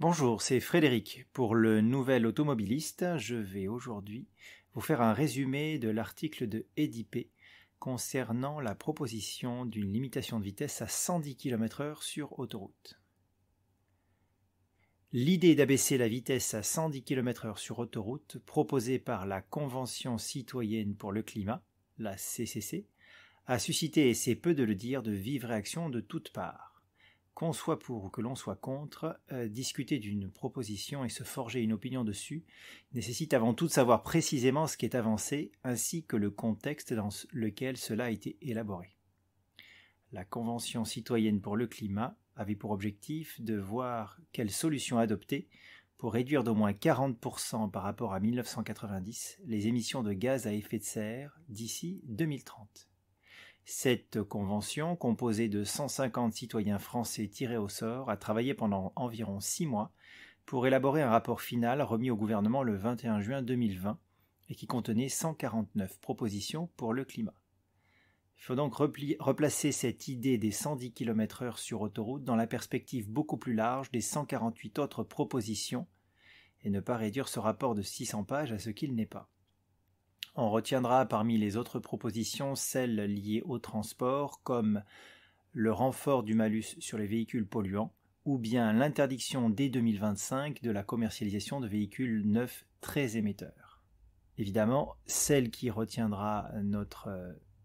Bonjour, c'est Frédéric. Pour le Nouvel Automobiliste, je vais aujourd'hui vous faire un résumé de l'article de EDP concernant la proposition d'une limitation de vitesse à 110 km/h sur autoroute. L'idée d'abaisser la vitesse à 110 km/h sur autoroute, proposée par la Convention citoyenne pour le climat, la CCC, a suscité, et c'est peu de le dire, de vives réactions de toutes parts. Qu'on soit pour ou que l'on soit contre, discuter d'une proposition et se forger une opinion dessus nécessite avant tout de savoir précisément ce qui est avancé ainsi que le contexte dans lequel cela a été élaboré. La Convention citoyenne pour le climat avait pour objectif de voir quelle solution adopter pour réduire d'au moins 40% par rapport à 1990 les émissions de gaz à effet de serre d'ici 2030. Cette convention, composée de 150 citoyens français tirés au sort, a travaillé pendant environ 6 mois pour élaborer un rapport final remis au gouvernement le 21 juin 2020 et qui contenait 149 propositions pour le climat. Il faut donc replacer cette idée des 110 km/h sur autoroute dans la perspective beaucoup plus large des 148 autres propositions et ne pas réduire ce rapport de 600 pages à ce qu'il n'est pas. On retiendra parmi les autres propositions celles liées au transport, comme le renfort du malus sur les véhicules polluants, ou bien l'interdiction dès 2025 de la commercialisation de véhicules neufs très émetteurs. Évidemment, celle qui retiendra notre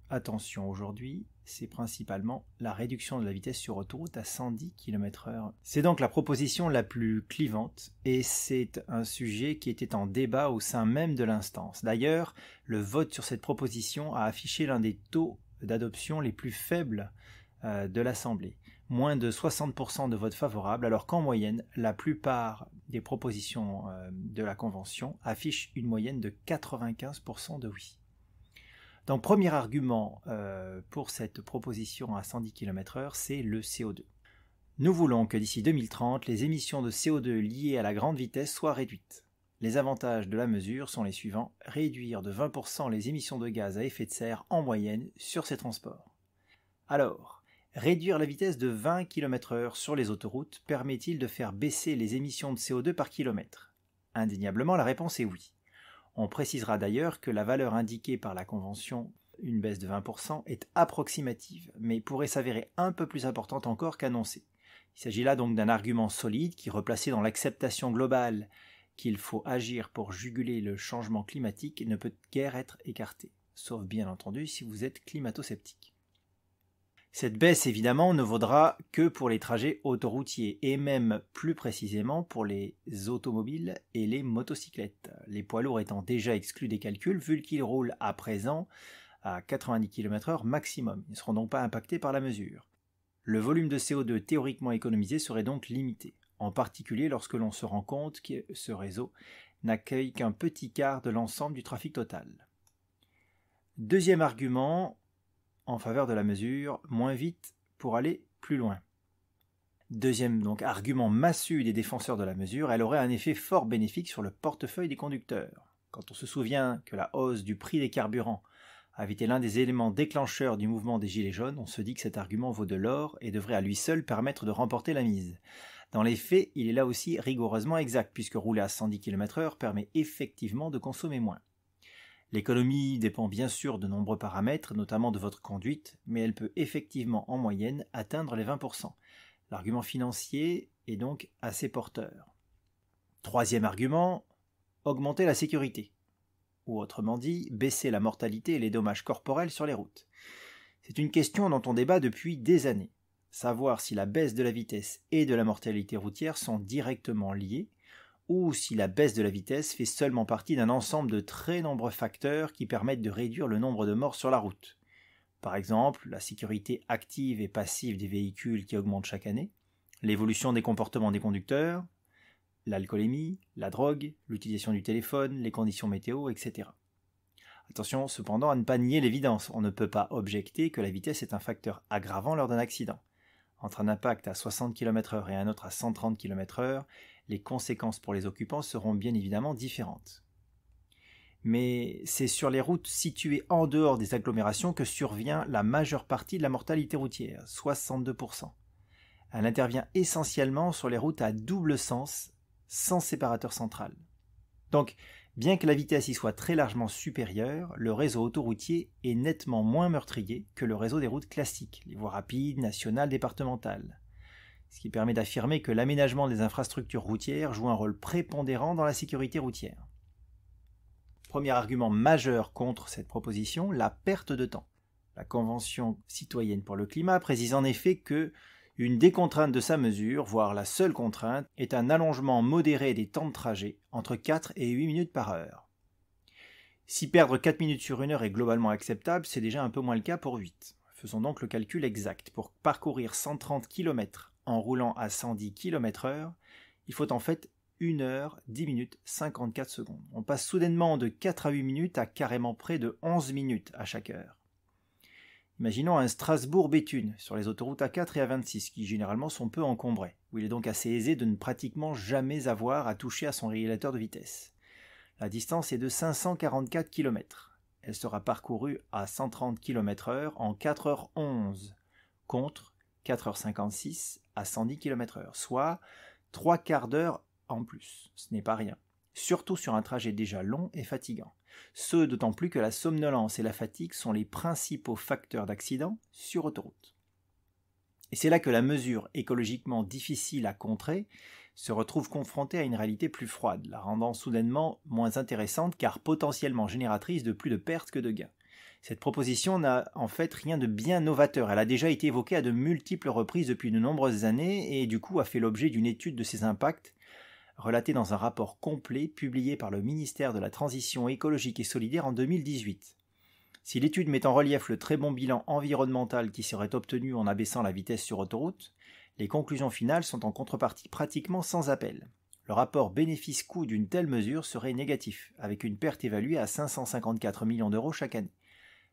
attention aujourd'hui, c'est principalement la réduction de la vitesse sur autoroute à 110 km/h. C'est donc la proposition la plus clivante et c'est un sujet qui était en débat au sein même de l'instance. D'ailleurs, le vote sur cette proposition a affiché l'un des taux d'adoption les plus faibles de l'Assemblée. Moins de 60% de votes favorables, alors qu'en moyenne, la plupart des propositions de la Convention affichent une moyenne de 95% de oui. Donc, premier argument pour cette proposition à 110 km/h, c'est le CO2. Nous voulons que d'ici 2030, les émissions de CO2 liées à la grande vitesse soient réduites. Les avantages de la mesure sont les suivants: réduire de 20% les émissions de gaz à effet de serre en moyenne sur ces transports. Alors, réduire la vitesse de 20 km/h sur les autoroutes permet-il de faire baisser les émissions de CO2 par kilomètre? Indéniablement, la réponse est oui. On précisera d'ailleurs que la valeur indiquée par la Convention, une baisse de 20%, est approximative, mais pourrait s'avérer un peu plus importante encore qu'annoncée. Il s'agit là donc d'un argument solide qui, replacé dans l'acceptation globale qu'il faut agir pour juguler le changement climatique, ne peut guère être écarté, sauf bien entendu si vous êtes climato-sceptique. Cette baisse, évidemment, ne vaudra que pour les trajets autoroutiers et même plus précisément pour les automobiles et les motocyclettes, les poids lourds étant déjà exclus des calculs vu qu'ils roulent à présent à 90 km/h maximum. Ils ne seront donc pas impactés par la mesure. Le volume de CO2 théoriquement économisé serait donc limité, en particulier lorsque l'on se rend compte que ce réseau n'accueille qu'un petit quart de l'ensemble du trafic total. Deuxième argument en faveur de la mesure, moins vite pour aller plus loin. Deuxième donc argument massu des défenseurs de la mesure, elle aurait un effet fort bénéfique sur le portefeuille des conducteurs. Quand on se souvient que la hausse du prix des carburants avait été l'un des éléments déclencheurs du mouvement des Gilets jaunes, on se dit que cet argument vaut de l'or et devrait à lui seul permettre de remporter la mise. Dans les faits, il est là aussi rigoureusement exact, puisque rouler à 110 km/h permet effectivement de consommer moins. L'économie dépend bien sûr de nombreux paramètres, notamment de votre conduite, mais elle peut effectivement en moyenne atteindre les 20%. L'argument financier est donc assez porteur. Troisième argument, augmenter la sécurité, ou autrement dit, baisser la mortalité et les dommages corporels sur les routes. C'est une question dont on débat depuis des années. Savoir si la baisse de la vitesse et de la mortalité routière sont directement liées, ou si la baisse de la vitesse fait seulement partie d'un ensemble de très nombreux facteurs qui permettent de réduire le nombre de morts sur la route. Par exemple, la sécurité active et passive des véhicules qui augmente chaque année, l'évolution des comportements des conducteurs, l'alcoolémie, la drogue, l'utilisation du téléphone, les conditions météo, etc. Attention cependant à ne pas nier l'évidence, on ne peut pas objecter que la vitesse est un facteur aggravant lors d'un accident. Entre un impact à 60 km/h et un autre à 130 km/h, les conséquences pour les occupants seront bien évidemment différentes. Mais c'est sur les routes situées en dehors des agglomérations que survient la majeure partie de la mortalité routière, 62%. Elle intervient essentiellement sur les routes à double sens sans séparateur central. Donc, bien que la vitesse y soit très largement supérieure, le réseau autoroutier est nettement moins meurtrier que le réseau des routes classiques, les voies rapides, nationales, départementales. Ce qui permet d'affirmer que l'aménagement des infrastructures routières joue un rôle prépondérant dans la sécurité routière. Premier argument majeur contre cette proposition, la perte de temps. La Convention citoyenne pour le climat précise en effet que une des contraintes de sa mesure, voire la seule contrainte, est un allongement modéré des temps de trajet, entre 4 et 8 minutes par heure. Si perdre 4 minutes sur une heure est globalement acceptable, c'est déjà un peu moins le cas pour 8. Faisons donc le calcul exact. Pour parcourir 130 km en roulant à 110 km/h, il faut en fait 1 heure, 10 minutes, 54 secondes. On passe soudainement de 4 à 8 minutes à carrément près de 11 minutes à chaque heure. Imaginons un Strasbourg-Béthune sur les autoroutes A4 et A26 qui généralement sont peu encombrées, où il est donc assez aisé de ne pratiquement jamais avoir à toucher à son régulateur de vitesse. La distance est de 544 km. Elle sera parcourue à 130 km/h en 4h11, contre 4h56 à 110 km/h, soit 3 quarts d'heure en plus. Ce n'est pas rien, surtout sur un trajet déjà long et fatigant. Ce d'autant plus que la somnolence et la fatigue sont les principaux facteurs d'accident sur autoroute. Et c'est là que la mesure écologiquement difficile à contrer se retrouve confrontée à une réalité plus froide, la rendant soudainement moins intéressante car potentiellement génératrice de plus de pertes que de gains. Cette proposition n'a en fait rien de bien novateur, elle a déjà été évoquée à de multiples reprises depuis de nombreuses années et du coup a fait l'objet d'une étude de ses impacts relatée dans un rapport complet publié par le ministère de la Transition écologique et solidaire en 2018. Si l'étude met en relief le très bon bilan environnemental qui serait obtenu en abaissant la vitesse sur autoroute, les conclusions finales sont en contrepartie pratiquement sans appel. Le rapport bénéfice-coût d'une telle mesure serait négatif, avec une perte évaluée à 554 millions d'euros chaque année.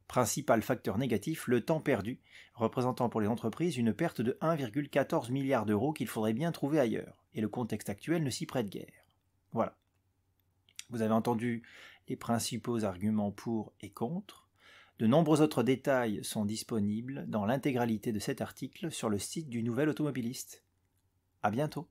Principal facteur négatif, le temps perdu, représentant pour les entreprises une perte de 1,14 milliard d'euros qu'il faudrait bien trouver ailleurs, et le contexte actuel ne s'y prête guère. Voilà. Vous avez entendu les principaux arguments pour et contre. De nombreux autres détails sont disponibles dans l'intégralité de cet article sur le site du Nouvel Automobiliste. À bientôt.